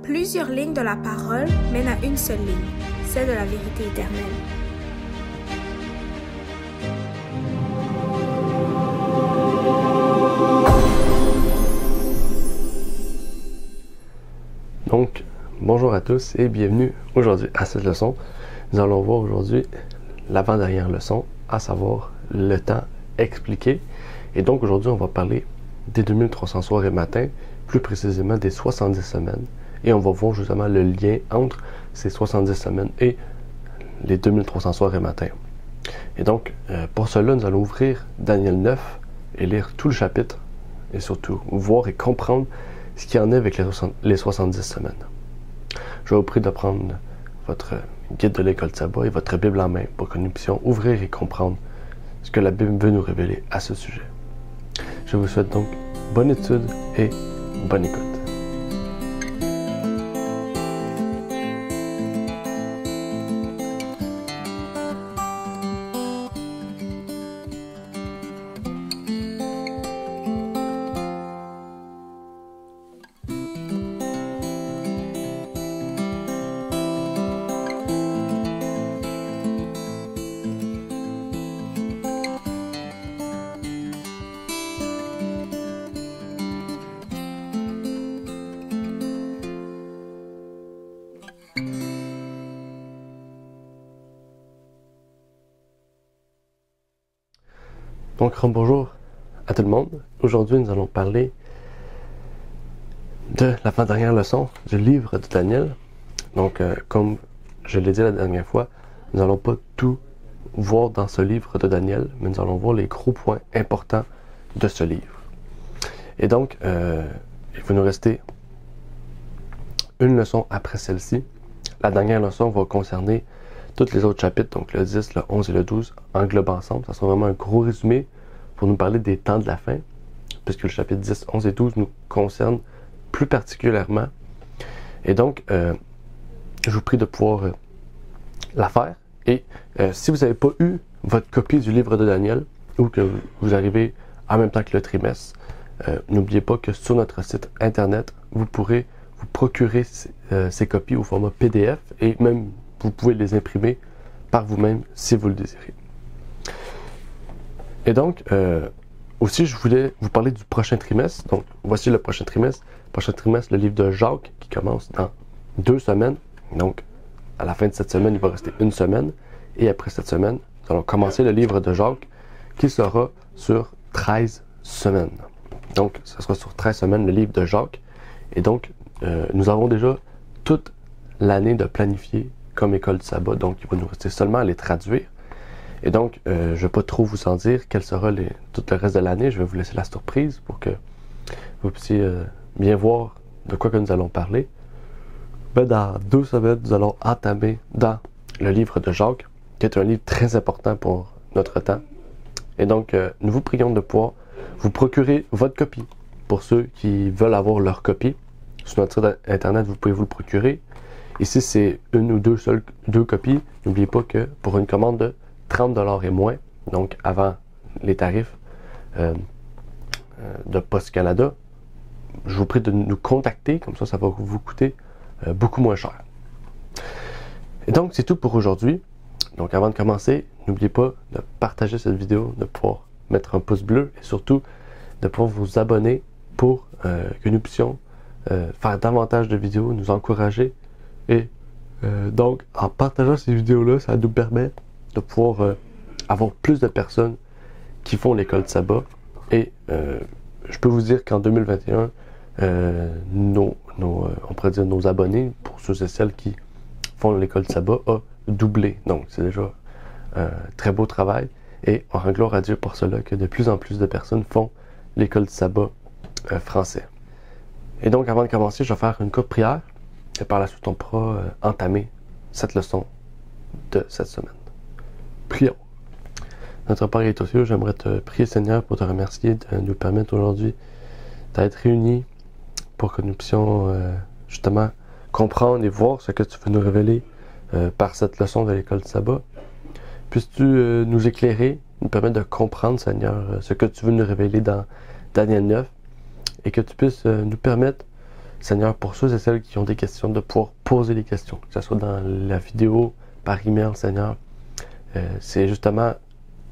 Plusieurs lignes de la parole mènent à une seule ligne, celle de la vérité éternelle. Donc, bonjour à tous et bienvenue aujourd'hui à cette leçon. Nous allons voir aujourd'hui l'avant-dernière leçon, à savoir le temps expliqué. Et donc aujourd'hui, on va parler des 2300 soirs et matins, plus précisément des 70 semaines. Et on va voir justement le lien entre ces 70 semaines et les 2300 soirs et matins. Et donc, pour cela, nous allons ouvrir Daniel 9 et lire tout le chapitre et surtout voir et comprendre ce qu'il y en est avec les 70 semaines. Je vous prie de prendre votre guide de l'école de sabbat et votre Bible en main pour que nous puissions ouvrir et comprendre ce que la Bible veut nous révéler à ce sujet. Je vous souhaite donc bonne étude et bonne écoute. Donc, bonjour à tout le monde. Aujourd'hui, nous allons parler de l'avant-dernière leçon du livre de Daniel. Donc, comme je l'ai dit la dernière fois, nous n'allons pas tout voir dans ce livre de Daniel, mais nous allons voir les gros points importants de ce livre. Et donc, il va nous rester une leçon après celle-ci. La dernière leçon va concerner tous les autres chapitres, donc le 10, le 11 et le 12, englobent ensemble. Ça sera vraiment un gros résumé pour nous parler des temps de la fin, puisque le chapitre 10, 11 et 12 nous concernent plus particulièrement. Et donc, je vous prie de pouvoir la faire. Et si vous n'avez pas eu votre copie du livre de Daniel, ou que vous arrivez en même temps que le trimestre, n'oubliez pas que sur notre site internet, vous pourrez vous procurer ces copies au format PDF et même vous pouvez les imprimer par vous-même si vous le désirez. Et donc, aussi, je voulais vous parler du prochain trimestre. Donc, voici le prochain trimestre. Prochain trimestre, le livre de Jacques qui commence dans 2 semaines. Donc, à la fin de cette semaine, il va rester une semaine. Et après cette semaine, nous allons commencer le livre de Jacques qui sera sur 13 semaines. Donc, ce sera sur 13 semaines le livre de Jacques. Et donc, nous avons déjà toute l'année de planifier comme école du sabbat, donc il va nous rester seulement à les traduire. Et donc, je ne vais pas trop vous en dire quel sera tout le reste de l'année. Je vais vous laisser la surprise pour que vous puissiez bien voir de quoi que nous allons parler. Mais dans 2 semaines, nous allons entamer dans le livre de Jacques, qui est un livre très important pour notre temps. Et donc, nous vous prions de pouvoir vous procurer votre copie. Pour ceux qui veulent avoir leur copie, sur notre site internet, vous pouvez vous le procurer. Ici, c'est une ou deux copies. N'oubliez pas que pour une commande de 30$ et moins, donc avant les tarifs de Post Canada, je vous prie de nous contacter, comme ça va vous coûter beaucoup moins cher. Et donc, c'est tout pour aujourd'hui. Donc, avant de commencer, n'oubliez pas de partager cette vidéo, de pouvoir mettre un pouce bleu et surtout de pouvoir vous abonner pour que nous puissions faire davantage de vidéos, nous encourager. Et donc, en partageant ces vidéos-là, ça nous permet de pouvoir avoir plus de personnes qui font l'école de sabbat. Et je peux vous dire qu'en 2021, on pourrait dire nos abonnés, pour ceux et celles qui font l'école de sabbat, a doublé. Donc, c'est déjà un très beau travail. Et on rend gloire à Dieu pour cela que de plus en plus de personnes font l'école de sabbat français. Et donc, avant de commencer, je vais faire une courte prière. Et par la suite, on pourra entamer cette leçon de cette semaine. Prions. Notre Père est aux cieux, j'aimerais te prier, Seigneur, pour te remercier de nous permettre aujourd'hui d'être réunis pour que nous puissions justement comprendre et voir ce que tu veux nous révéler par cette leçon de l'école de sabbat. Puisses-tu nous éclairer, nous permettre de comprendre, Seigneur, ce que tu veux nous révéler dans Daniel 9 et que tu puisses nous permettre Seigneur, pour ceux et celles qui ont des questions, de pouvoir poser des questions, que ce soit dans la vidéo, par email, Seigneur. C'est justement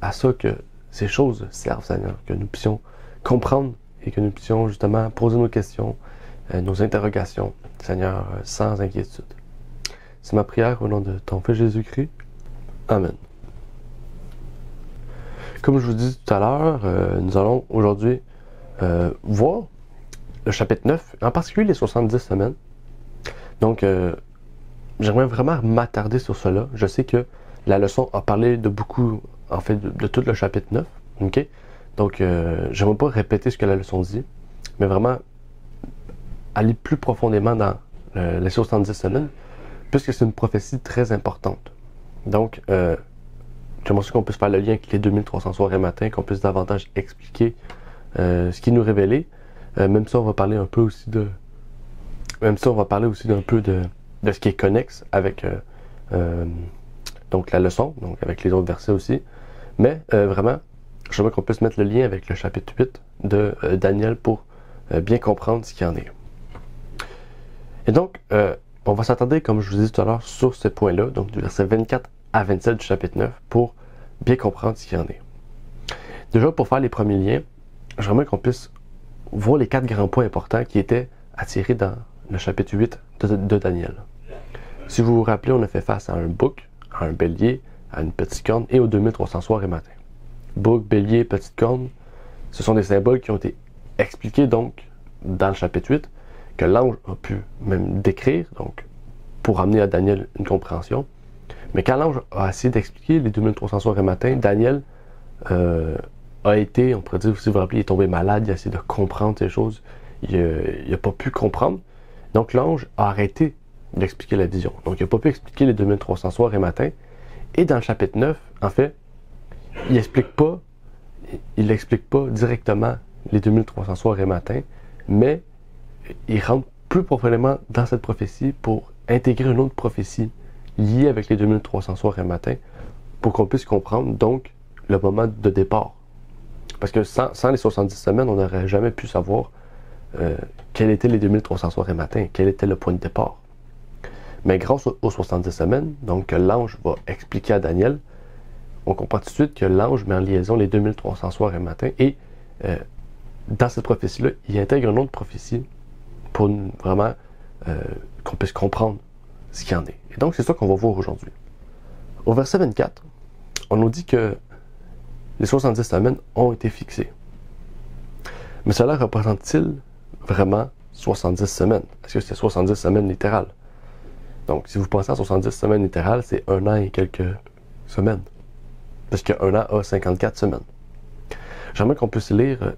à ça que ces choses servent, Seigneur, que nous puissions comprendre et que nous puissions justement poser nos questions, nos interrogations, Seigneur, sans inquiétude. C'est ma prière au nom de ton Fils Jésus-Christ. Amen. Comme je vous dis tout à l'heure, nous allons aujourd'hui voir le chapitre 9, en particulier les 70 semaines. Donc, j'aimerais vraiment m'attarder sur cela. Je sais que la leçon a parlé de beaucoup, en fait, de tout le chapitre 9. OK? Donc, j'aimerais pas répéter ce que la leçon dit, mais vraiment aller plus profondément dans les 70 semaines, puisque c'est une prophétie très importante. Donc, j'aimerais aussi qu'on puisse faire le lien avec les 2300 soirs et matins, qu'on puisse davantage expliquer ce qui nous révélait. Même ça, on va parler un peu aussi de... Même ça, on va parler aussi d'un peu de ce qui est connexe avec donc la leçon, donc avec les autres versets aussi. Mais vraiment, j'aimerais qu'on puisse mettre le lien avec le chapitre 8 de Daniel pour bien comprendre ce qu'il y en est. Et donc, on va s'attarder, comme je vous disais tout à l'heure, sur ce point-là, donc du verset 24 à 27 du chapitre 9, pour bien comprendre ce qu'il y en est. Déjà, pour faire les premiers liens, j'aimerais qu'on puisse voir les 4 grands points importants qui étaient attirés dans le chapitre 8 de Daniel. Si vous vous rappelez, on a fait face à un bouc, à un bélier, à une petite corne et aux 2300 soirs et matins. Bouc, bélier, petite corne, ce sont des symboles qui ont été expliqués donc dans le chapitre 8, que l'ange a pu même décrire, donc pour amener à Daniel une compréhension. Mais quand l'ange a essayé d'expliquer les 2300 soirs et matins, Daniel a été, on pourrait dire, si vous vous rappelez, il est tombé malade, il a essayé de comprendre ces choses, il n'a pas pu comprendre. Donc l'ange a arrêté d'expliquer la vision. Donc il n'a pas pu expliquer les 2300 soirs et matins. Et dans le chapitre 9, en fait, il n'explique pas directement les 2300 soirs et matins, mais il rentre plus profondément dans cette prophétie pour intégrer une autre prophétie liée avec les 2300 soirs et matins pour qu'on puisse comprendre donc le moment de départ. Parce que sans les 70 semaines, on n'aurait jamais pu savoir quels étaient les 2300 soirs et matins, quel était le point de départ. Mais grâce aux 70 semaines, donc que l'ange va expliquer à Daniel, on comprend tout de suite que l'ange met en liaison les 2300 soirs et matins et dans cette prophétie-là, il intègre une autre prophétie pour vraiment qu'on puisse comprendre ce qu'il y en est. Et donc, c'est ça qu'on va voir aujourd'hui. Au verset 24, on nous dit que les 70 semaines ont été fixées. Mais cela représente-t-il vraiment 70 semaines? Est-ce que c'est 70 semaines littérales? Donc, si vous pensez à 70 semaines littérales, c'est 1 an et quelques semaines. Parce qu'un an a 54 semaines. J'aimerais qu'on puisse lire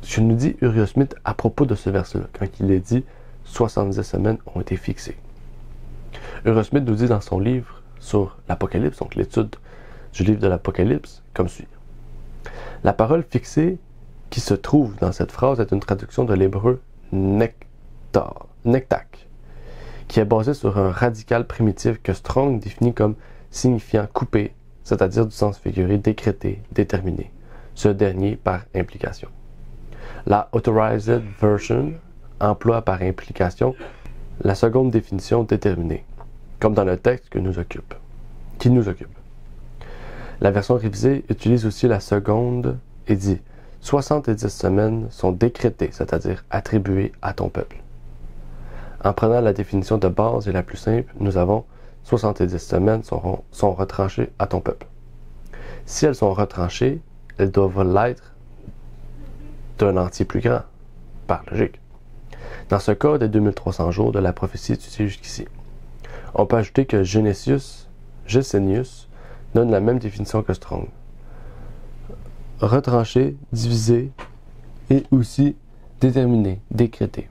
ce que nous dit Uriah Smith à propos de ce verset-là, quand il est dit 70 semaines ont été fixées. Uriah Smith nous dit dans son livre sur l'Apocalypse, donc l'étude du livre de l'Apocalypse, comme suit. La parole fixée qui se trouve dans cette phrase est une traduction de l'hébreu nektak, qui est basée sur un radical primitif que Strong définit comme signifiant coupé, c'est-à-dire du sens figuré décrété, déterminé, ce dernier par implication. La Authorized Version emploie par implication la seconde définition déterminée, comme dans le texte qui nous occupe. La version révisée utilise aussi la seconde et dit « 70 semaines sont décrétées, c'est-à-dire attribuées à ton peuple ». En prenant la définition de base et la plus simple, nous avons 70 semaines sont retranchées à ton peuple. Si elles sont retranchées, elles doivent l'être d'un entier plus grand, par logique. Dans ce cas des 2300 jours de la prophétie étudiée jusqu'ici, on peut ajouter que Gesenius donne la même définition que Strong. Retranché, divisé et aussi déterminé, décrété.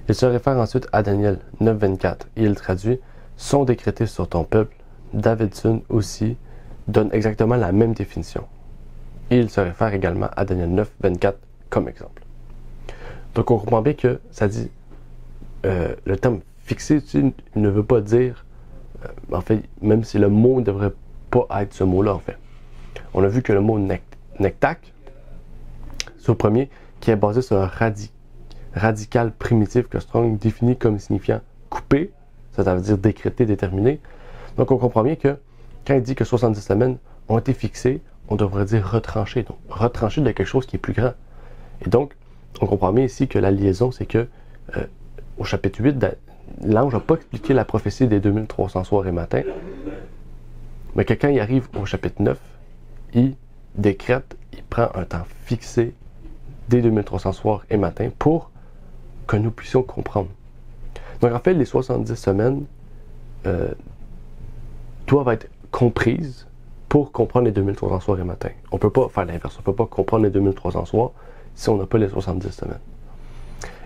Il se réfère ensuite à Daniel 9.24 et il traduit « sont décrétés sur ton peuple ». Davidson aussi donne exactement la même définition. Et il se réfère également à Daniel 9.24 comme exemple. Donc on comprend bien que ça dit le terme fixé ne veut pas dire en fait, même si le mot ne devrait pas être ce mot-là en fait. On a vu que le mot nektak, c'est au premier, qui est basé sur un radicale primitive que Strong définit comme signifiant couper, ça veut dire décréter, déterminer. Donc on comprend bien que quand il dit que 70 semaines ont été fixées, on devrait dire retrancher. Donc retrancher de quelque chose qui est plus grand. Et donc, on comprend bien ici que la liaison, c'est que au chapitre 8, l'ange n'a pas expliqué la prophétie des 2300 soirs et matins, mais que quand il arrive au chapitre 9, il décrète, il prend un temps fixé des 2300 soirs et matins pour que nous puissions comprendre. Donc en fait, les 70 semaines doivent être comprises pour comprendre les 2300 soirs et matins. On ne peut pas faire l'inverse, on ne peut pas comprendre les 2300 soirs si on n'a pas les 70 semaines.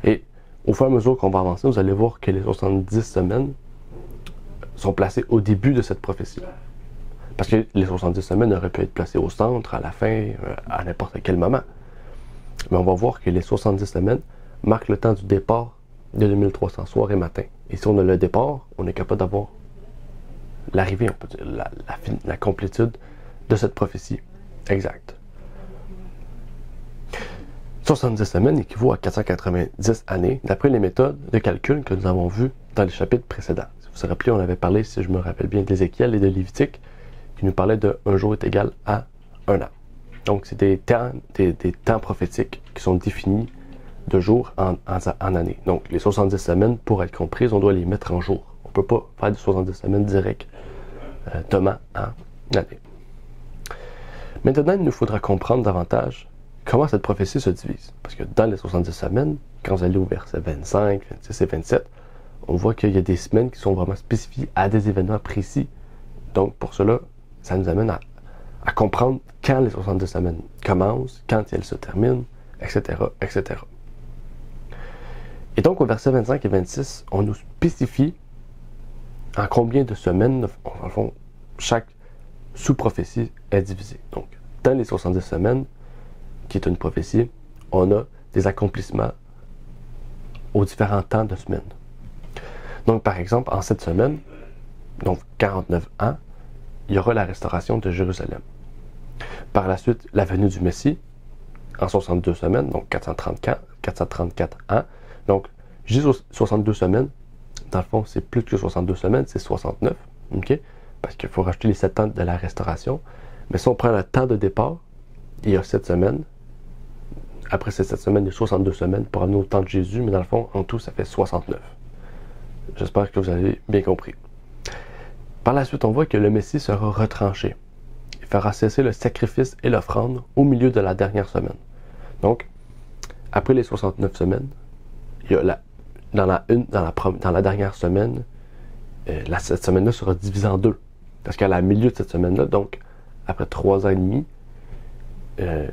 Et au fur et à mesure qu'on va avancer, vous allez voir que les 70 semaines sont placées au début de cette prophétie. Parce que les 70 semaines auraient pu être placées au centre, à la fin, à n'importe quel moment. Mais on va voir que les 70 semaines marquent le temps du départ de 2300 soirs et matins. Et si on a le départ, on est capable d'avoir l'arrivée, on peut dire, la complétude de cette prophétie exacte. 70 semaines équivaut à 490 années, d'après les méthodes de calcul que nous avons vues dans les chapitres précédents. Si vous vous rappelez, on avait parlé, si je me rappelle bien, d'Ézéchiel et de Lévitique, qui nous parlaient de un jour est égal à un an. Donc, c'est des temps prophétiques qui sont définis de jours en années. Donc, les 70 semaines, pour être comprises, on doit les mettre en jours. On ne peut pas faire des 70 semaines directement en année. Maintenant, il nous faudra comprendre davantage comment cette prophétie se divise. Parce que dans les 70 semaines, quand vous allez au verset 25, 26 et 27, on voit qu'il y a des semaines qui sont vraiment spécifiées à des événements précis. Donc, pour cela, ça nous amène à comprendre quand les 70 semaines commencent, quand elles se terminent, etc., etc. Et donc, au verset 25 et 26, on nous spécifie en combien de semaines, en fond, chaque sous-prophétie est divisée. Donc, dans les 70 semaines, qui est une prophétie, on a des accomplissements aux différents temps de semaine. Donc, par exemple, en cette semaine, donc 49 ans, il y aura la restauration de Jérusalem. Par la suite, la venue du Messie, en 62 semaines, donc 434 ans. Donc, je dis 62 semaines, dans le fond, c'est plus que 62 semaines, c'est 69, ok? Parce qu'il faut rajouter les 7 ans de la restauration. Mais si on prend le temps de départ, il y a 7 semaines. Après ces 7 semaines, il y a 62 semaines pour amener au temps de Jésus, mais dans le fond, en tout, ça fait 69. J'espère que vous avez bien compris. Par la suite, on voit que le Messie sera retranché. Il fera cesser le sacrifice et l'offrande au milieu de la dernière semaine. Donc, après les 69 semaines, il y a dans la dernière semaine, cette semaine-là sera divisée en deux. Parce qu'à la milieu de cette semaine-là, donc, après 3 ans et demi, dans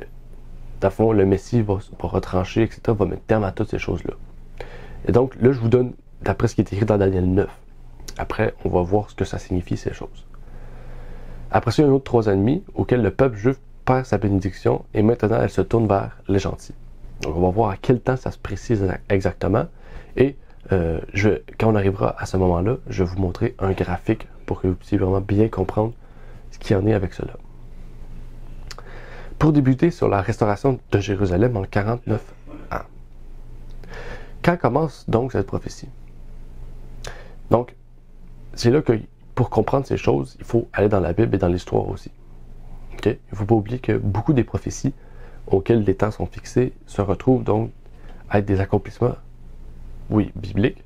le fond, le Messie va retrancher, etc., va mettre terme à toutes ces choses-là. Et donc, là, je vous donne, d'après ce qui est écrit dans Daniel 9. Après, on va voir ce que ça signifie, ces choses. Après ça, il y a un autre 3 ans et demi, auquel le peuple juif perd sa bénédiction, et maintenant, elle se tourne vers les gentils. Donc, on va voir à quel temps ça se précise exactement. Et quand on arrivera à ce moment-là, je vais vous montrer un graphique pour que vous puissiez vraiment bien comprendre ce qu'il y en est avec cela. Pour débuter sur la restauration de Jérusalem en 49 ans. Quand commence donc cette prophétie? Donc, c'est là que pour comprendre ces choses, il faut aller dans la Bible et dans l'histoire aussi. Okay? Il ne faut pas oublier que beaucoup des prophéties auxquelles les temps sont fixés se retrouvent donc à être des accomplissements, oui, bibliques,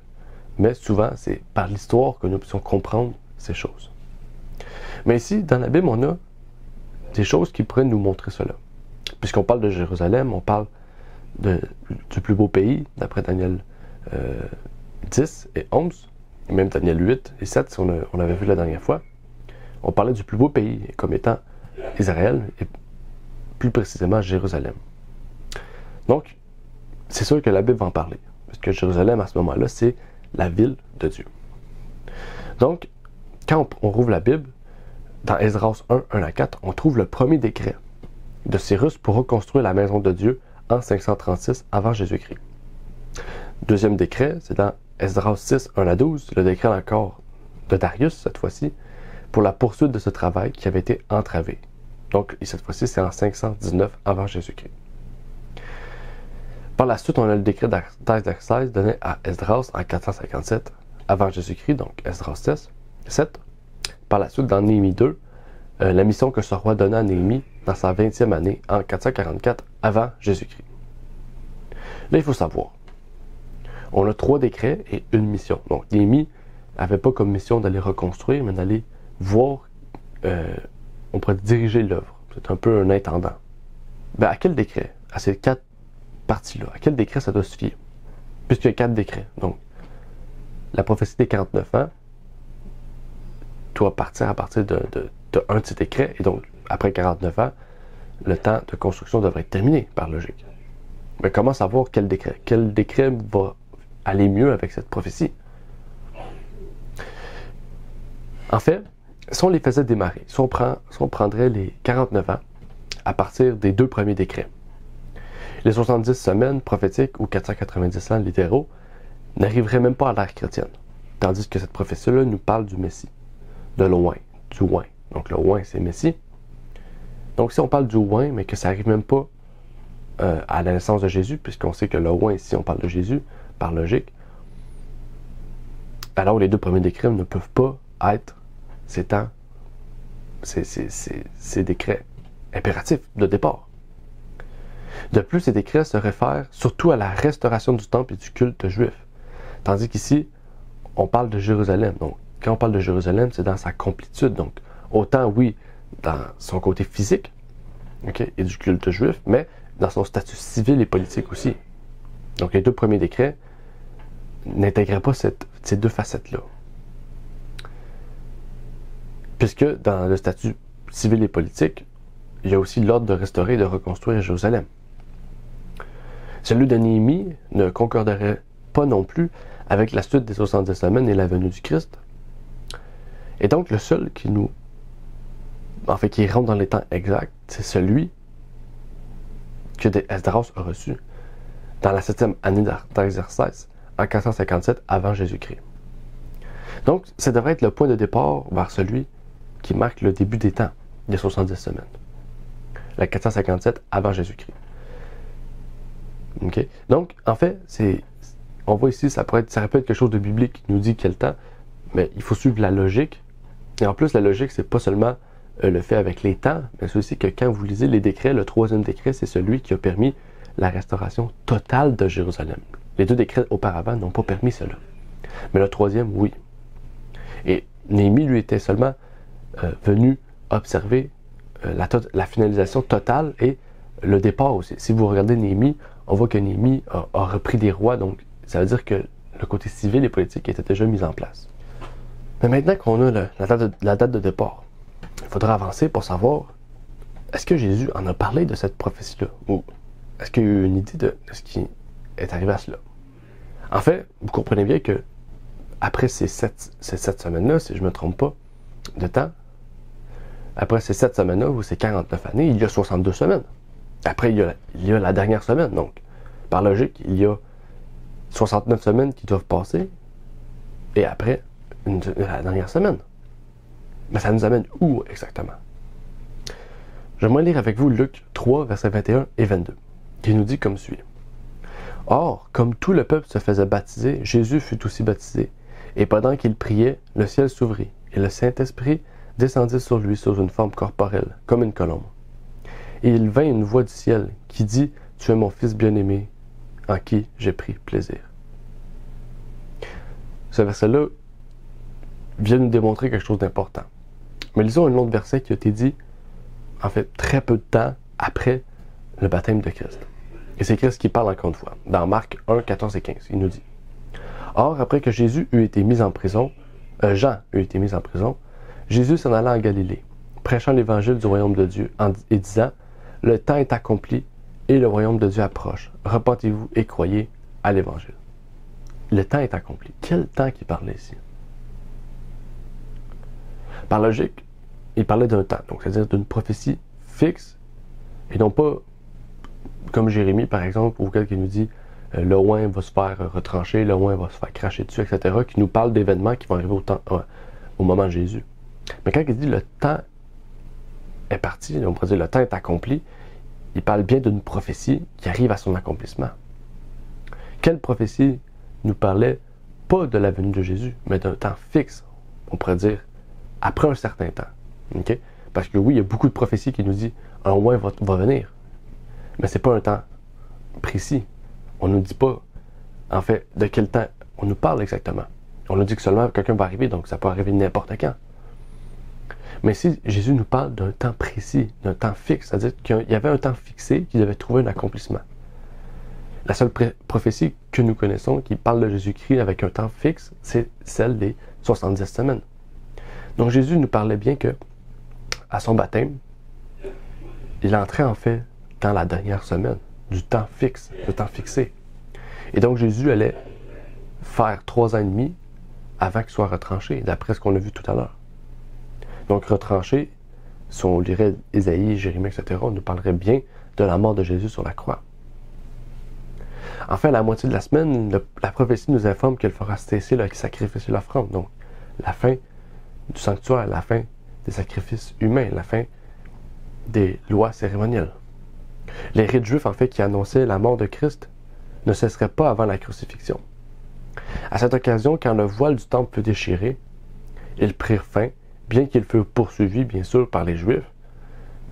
mais souvent c'est par l'histoire que nous puissions comprendre ces choses. Mais ici, dans la Bible, on a des choses qui pourraient nous montrer cela. Puisqu'on parle de Jérusalem, on parle du plus beau pays, d'après Daniel 10 et 11, et même Daniel 8 et 7, si on avait vu la dernière fois. On parlait du plus beau pays comme étant Israël, et plus précisément Jérusalem. Donc, c'est sûr que la Bible va en parler, parce que Jérusalem, à ce moment-là, c'est la ville de Dieu. Donc, quand on rouvre la Bible, dans Esdras 1, 1 à 4, on trouve le premier décret de Cyrus pour reconstruire la maison de Dieu en 536 avant Jésus-Christ. Deuxième décret, c'est dans Esdras 6, 1 à 12, le décret encore de Darius, cette fois-ci, pour la poursuite de ce travail qui avait été entravé. Donc, cette fois-ci, c'est en 519 avant Jésus-Christ. Par la suite, on a le décret d'Artaxerxès donné à Esdras en 457 avant Jésus-Christ, donc Esdras 7. Par la suite, dans Néhémie 2, la mission que ce roi donna à Néhémie dans sa 20e année en 444 avant Jésus-Christ. Là, il faut savoir, on a 3 décrets et une mission. Donc, Néhémie n'avait pas comme mission d'aller reconstruire, mais d'aller voir, on pourrait diriger l'œuvre. C'est un peu un intendant. Ben, à quel décret? À ces 4 parties-là. À quel décret ça doit se fier? Puisqu'il y a 4 décrets. Donc, la prophétie des 49 ans doit partir à partir de un de ces décrets. Et donc, après 49 ans, le temps de construction devrait être terminé, par logique. Mais comment savoir quel décret? Quel décret va aller mieux avec cette prophétie? En fait, si on les faisait démarrer, si on prendrait les 49 ans à partir des 2 premiers décrets, les 70 semaines prophétiques ou 490 ans littéraux n'arriveraient même pas à l'ère chrétienne. Tandis que cette prophétie-là nous parle du Messie, de l'Oint, du Oint. Donc le Oint, c'est Messie. Donc si on parle du Oint, mais que ça n'arrive même pas à la naissance de Jésus, puisqu'on sait que le Oint, ici, on parle de Jésus, par logique, alors les 2 premiers décrets ne peuvent pas être ces décrets impératifs de départ. De plus, ces décrets se réfèrent surtout à la restauration du temple et du culte juif. Tandis qu'ici, on parle de Jérusalem. Donc, quand on parle de Jérusalem, c'est dans sa complétude. Donc, autant, oui, dans son côté physique, okay, et du culte juif, mais dans son statut civil et politique aussi. Donc, les 2 premiers décrets n'intégraient pas ces 2 facettes-là. Puisque dans le statut civil et politique, il y a aussi l'ordre de restaurer et de reconstruire Jérusalem. Celui de Néhémie ne concorderait pas non plus avec la suite des 70 semaines et la venue du Christ. Et donc, le seul qui rentre dans les temps exacts, c'est celui que Esdras a reçu dans la 7e année d'Artaxerxès, en 457 avant Jésus-Christ. Donc, ça devrait être le point de départ vers celui qui marque le début des temps, des 70 semaines. La 457 avant Jésus-Christ. Okay? Donc, en fait, on voit ici, ça peut être quelque chose de biblique qui nous dit quel temps, mais il faut suivre la logique. Et en plus, la logique, c'est pas seulement le fait avec les temps, mais c'est aussi que quand vous lisez les décrets, le 3e décret, c'est celui qui a permis la restauration totale de Jérusalem. Les 2 décrets auparavant n'ont pas permis cela. Mais le 3e, oui. Et Néhémie, lui, était seulement venu observer la finalisation totale et le départ aussi. Si vous regardez Néhémie, on voit que Néhémie a repris des rois, donc ça veut dire que le côté civil et politique était déjà mis en place. Mais maintenant qu'on a la date de départ, il faudra avancer pour savoir, est-ce que Jésus en a parlé de cette prophétie-là? Ou est-ce qu'il y a eu une idée de ce qui est arrivé à cela? En fait, vous comprenez bien que après ces 7 semaines-là, si je ne me trompe pas de temps, après ces 7 semaines-là, ou ces 49 années, il y a 62 semaines. Après, il y a la dernière semaine. Donc, par logique, il y a 69 semaines qui doivent passer, et après, la dernière semaine. Mais ça nous amène où exactement? J'aimerais lire avec vous Luc 3, versets 21 et 22, qui nous dit comme suit. Or, comme tout le peuple se faisait baptiser, Jésus fut aussi baptisé. Et pendant qu'il priait, le ciel s'ouvrit, et le Saint-Esprit descendit sur lui sous une forme corporelle, comme une colombe. Et il vint une voix du ciel qui dit, « Tu es mon Fils bien-aimé, en qui j'ai pris plaisir. » Ce verset-là vient nous démontrer quelque chose d'important. Mais lisons un autre verset qui a été dit, en fait, très peu de temps après le baptême de Christ. Et c'est Christ qui parle encore une fois. Dans Marc 1, 14 et 15, il nous dit, « Or, après que Jésus eut été mis en prison, Jean eut été mis en prison, Jésus s'en alla en Galilée, prêchant l'évangile du royaume de Dieu et disant, « Le temps est accompli et le royaume de Dieu approche. Repentez-vous et croyez à l'évangile. » Le temps est accompli. Quel temps qu'il parlait ici? Par logique, il parlait d'un temps, donc c'est-à-dire d'une prophétie fixe, et non pas comme Jérémie, par exemple, auquel il nous dit le oint va se faire retrancher, le oint va se faire cracher dessus, etc., qui nous parle d'événements qui vont arriver au moment de Jésus. Mais quand il dit le temps est parti, on pourrait dire le temps est accompli, il parle bien d'une prophétie qui arrive à son accomplissement. Quelle prophétie nous parlait pas de la venue de Jésus, mais d'un temps fixe, on pourrait dire, après un certain temps. Okay? Parce que oui, il y a beaucoup de prophéties qui nous disent un roi va venir. Mais c'est pas un temps précis. On ne nous dit pas, en fait, de quel temps on nous parle exactement. On nous dit que seulement quelqu'un va arriver, donc ça peut arriver n'importe quand. Mais si Jésus nous parle d'un temps précis, d'un temps fixe, c'est-à-dire qu'il y avait un temps fixé qui devait trouver un accomplissement. La seule prophétie que nous connaissons qui parle de Jésus-Christ avec un temps fixe, c'est celle des 70 semaines. Donc Jésus nous parlait bien que, à son baptême, il entrait en fait dans la dernière semaine, du temps fixe, du temps fixé. Et donc Jésus allait faire 3 ans et demi avant qu'il soit retranché, d'après ce qu'on a vu tout à l'heure. Donc retranché, si on lirait Ésaïe, Jérémie, etc., on nous parlerait bien de la mort de Jésus sur la croix. Enfin, à la moitié de la semaine, la prophétie nous informe qu'elle fera cesser le sacrifice et l'offrande. Donc, la fin du sanctuaire, la fin des sacrifices humains, la fin des lois cérémonielles. Les rites juifs, en fait, qui annonçaient la mort de Christ, ne cesseraient pas avant la crucifixion. À cette occasion, quand le voile du temple fut déchiré, ils prirent fin, bien qu'ils furent poursuivis, bien sûr, par les Juifs,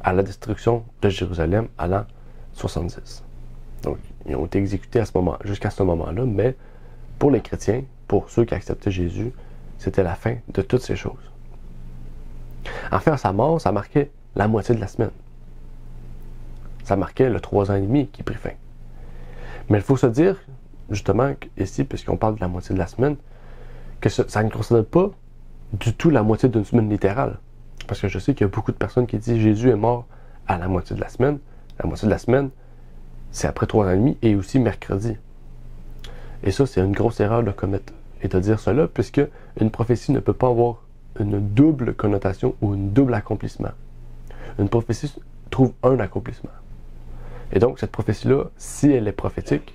à la destruction de Jérusalem à l'an 70. Donc, ils ont été exécutés jusqu'à ce moment-là, mais pour les chrétiens, pour ceux qui acceptaient Jésus, c'était la fin de toutes ces choses. Enfin, à sa mort, ça marquait la moitié de la semaine. Ça marquait le 3 ans et demi qui prit fin. Mais il faut se dire, justement, ici, puisqu'on parle de la moitié de la semaine, que ça ne concerne pas du tout la moitié d'une semaine littérale. Parce que je sais qu'il y a beaucoup de personnes qui disent Jésus est mort à la moitié de la semaine. La moitié de la semaine, c'est après 3 ans et demi et aussi mercredi. Et ça, c'est une grosse erreur de commettre et de dire cela, puisque une prophétie ne peut pas avoir une double connotation ou un double accomplissement. Une prophétie trouve un accomplissement. Et donc, cette prophétie-là, si elle est prophétique,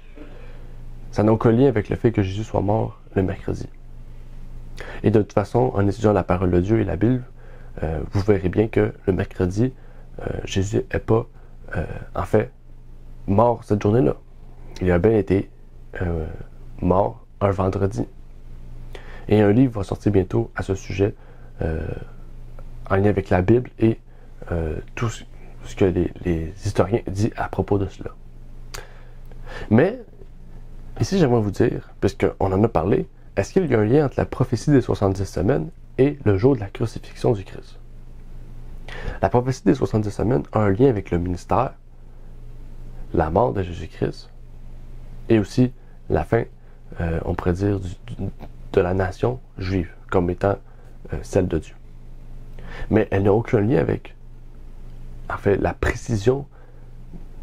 ça n'a aucun lien avec le fait que Jésus soit mort le mercredi. Et de toute façon, en étudiant la parole de Dieu et la Bible, vous verrez bien que le mercredi, Jésus n'est pas, en fait, mort cette journée-là. Il a bien été mort un vendredi. Et un livre va sortir bientôt à ce sujet, en lien avec la Bible et tout ce que les historiens disent à propos de cela. Mais, ici j'aimerais vous dire, puisqu'on en a parlé, est-ce qu'il y a un lien entre la prophétie des 70 semaines et le jour de la crucifixion du Christ? La prophétie des 70 semaines a un lien avec le ministère, la mort de Jésus-Christ, et aussi la fin, on pourrait dire, de la nation juive, comme étant celle de Dieu. Mais elle n'a aucun lien avec, en fait, la précision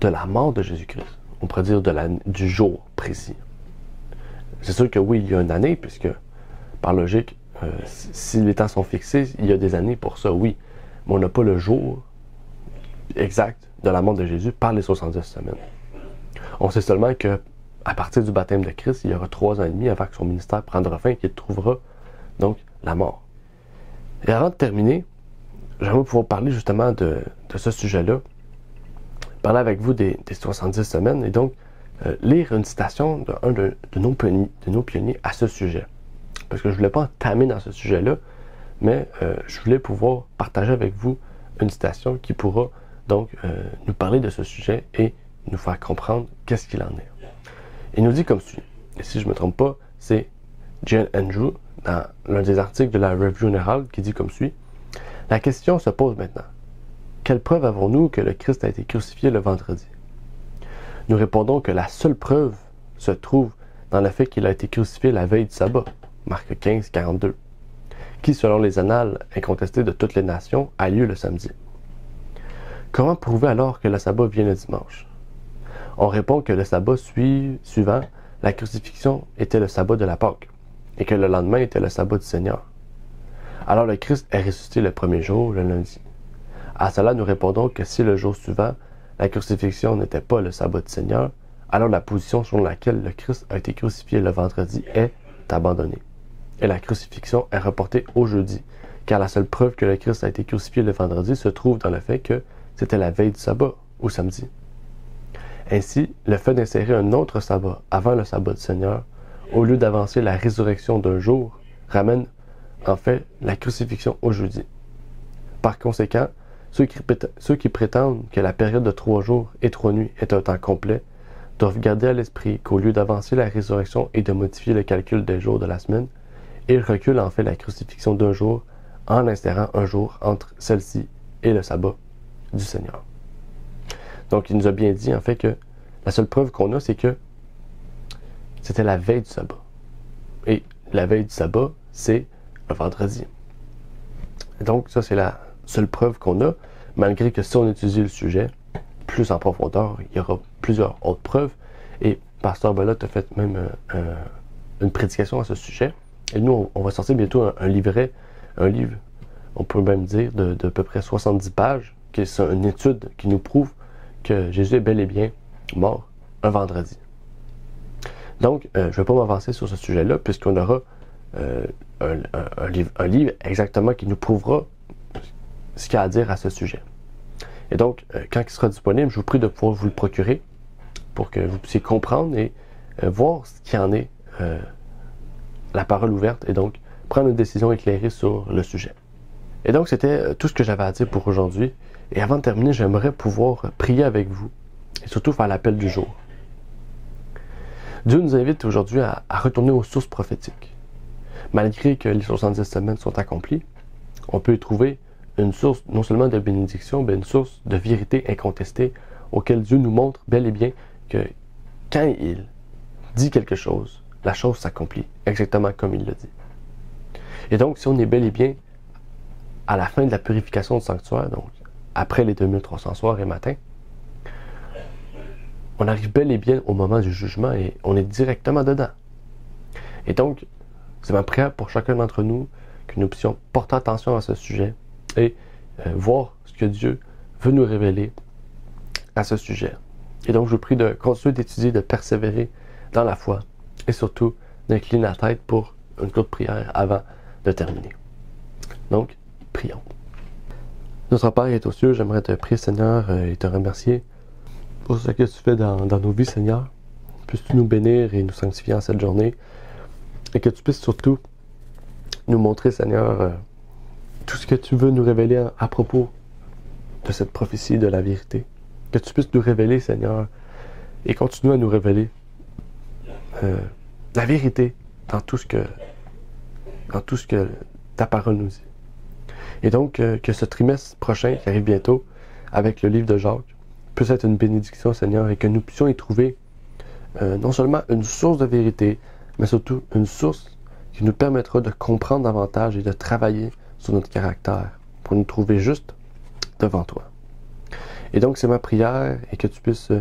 de la mort de Jésus-Christ. On pourrait dire du jour précis. C'est sûr que oui, il y a une année, puisque, par logique, si les temps sont fixés, il y a des années pour ça, oui. Mais on n'a pas le jour exact de la mort de Jésus par les 70 semaines. On sait seulement que à partir du baptême de Christ, il y aura 3 ans et demi avant que son ministère prendra fin et qu'il trouvera donc la mort. Et avant de terminer, j'aimerais pouvoir parler justement de ce sujet-là, parler avec vous des 70 semaines et donc lire une citation d'un de nos pionniers à ce sujet. Parce que je ne voulais pas entamer dans ce sujet-là, mais je voulais pouvoir partager avec vous une citation qui pourra donc nous parler de ce sujet et nous faire comprendre qu'est-ce qu'il en est. Il nous dit comme suit, et si je ne me trompe pas, c'est Jen Andrew, dans l'un des articles de la Review Herald, qui dit comme suit, « La question se pose maintenant. Quelle preuve avons-nous que le Christ a été crucifié le vendredi? Nous répondons que la seule preuve se trouve dans le fait qu'il a été crucifié la veille du sabbat, Marc 15, 42, qui, selon les annales incontestées de toutes les nations, a lieu le samedi. Comment prouver alors que le sabbat vient le dimanche? On répond que le sabbat suivant, la crucifixion était le sabbat de la Pâque, et que le lendemain était le sabbat du Seigneur. Alors le Christ est ressuscité le premier jour, le lundi. À cela, nous répondons que si le jour suivant, la crucifixion n'était pas le sabbat du Seigneur, alors la position selon laquelle le Christ a été crucifié le vendredi est abandonnée. Et la crucifixion est reportée au jeudi, car la seule preuve que le Christ a été crucifié le vendredi se trouve dans le fait que c'était la veille du sabbat, ou samedi. Ainsi, le fait d'insérer un autre sabbat avant le sabbat du Seigneur, au lieu d'avancer la résurrection d'un jour, ramène en fait la crucifixion au jeudi. Par conséquent, ceux qui prétendent que la période de 3 jours et 3 nuits est un temps complet doivent garder à l'esprit qu'au lieu d'avancer la résurrection et de modifier le calcul des jours de la semaine, ils reculent en fait la crucifixion d'un jour en insérant un jour entre celle-ci et le sabbat du Seigneur. Donc, il nous a bien dit en fait que la seule preuve qu'on a, c'est que c'était la veille du sabbat. Et la veille du sabbat, c'est le vendredi. Et donc, ça, c'est la seule preuve qu'on a, malgré que si on étudie le sujet plus en profondeur, il y aura plusieurs autres preuves. Et Pasteur Bella a fait même une prédication à ce sujet. Et nous, on va sortir bientôt un livret, un livre, on peut même dire, de à peu près 70 pages, qui est une étude qui nous prouve que Jésus est bel et bien mort un vendredi. Donc, je ne vais pas m'avancer sur ce sujet-là, puisqu'on aura un livre exactement qui nous prouvera ce qu'il y a à dire à ce sujet. Et donc, quand il sera disponible, je vous prie de pouvoir vous le procurer pour que vous puissiez comprendre et voir ce qu'il y en est, la parole ouverte, et donc prendre une décision éclairée sur le sujet. Et donc, c'était tout ce que j'avais à dire pour aujourd'hui. Et avant de terminer, j'aimerais pouvoir prier avec vous et surtout faire l'appel du jour. Dieu nous invite aujourd'hui à retourner aux sources prophétiques. Malgré que les 70 semaines sont accomplies, on peut y trouver une source non seulement de bénédiction, mais une source de vérité incontestée auquel Dieu nous montre bel et bien que quand il dit quelque chose, la chose s'accomplit exactement comme il le dit. Et donc, si on est bel et bien à la fin de la purification du sanctuaire, donc après les 2300 soirs et matins, on arrive bel et bien au moment du jugement et on est directement dedans. Et donc, c'est ma prière pour chacun d'entre nous que nous puissions porter attention à ce sujet et voir ce que Dieu veut nous révéler à ce sujet. Et donc, je vous prie de continuer d'étudier, de persévérer dans la foi et surtout d'incliner la tête pour une courte prière avant de terminer. Donc, prions. Notre Père est aux cieux, j'aimerais te prier, Seigneur, et te remercier pour ce que tu fais dans nos vies, Seigneur. Puisses-tu nous bénir et nous sanctifier en cette journée. Et que tu puisses surtout nous montrer, Seigneur, tout ce que tu veux nous révéler à propos de cette prophétie de la vérité. Que tu puisses nous révéler, Seigneur, et continuer à nous révéler la vérité dans tout ce que ta parole nous dit. Et donc, que ce trimestre prochain, qui arrive bientôt, avec le livre de Jacques, puisse être une bénédiction, Seigneur, et que nous puissions y trouver non seulement une source de vérité, mais surtout une source qui nous permettra de comprendre davantage et de travailler sur notre caractère pour nous trouver juste devant toi. Et donc, c'est ma prière et que tu puisses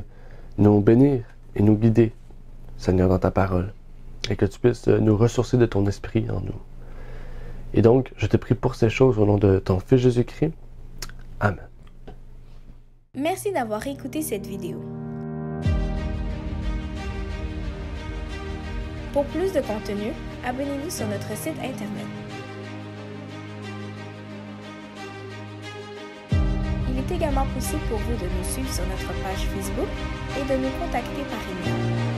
nous bénir et nous guider, Seigneur, dans ta parole, et que tu puisses nous ressourcer de ton esprit en nous. Et donc, je te prie pour ces choses au nom de ton Fils Jésus-Christ. Amen. Merci d'avoir écouté cette vidéo. Pour plus de contenu, abonnez-vous sur notre site internet. Il est également possible pour vous de nous suivre sur notre page Facebook et de nous contacter par email.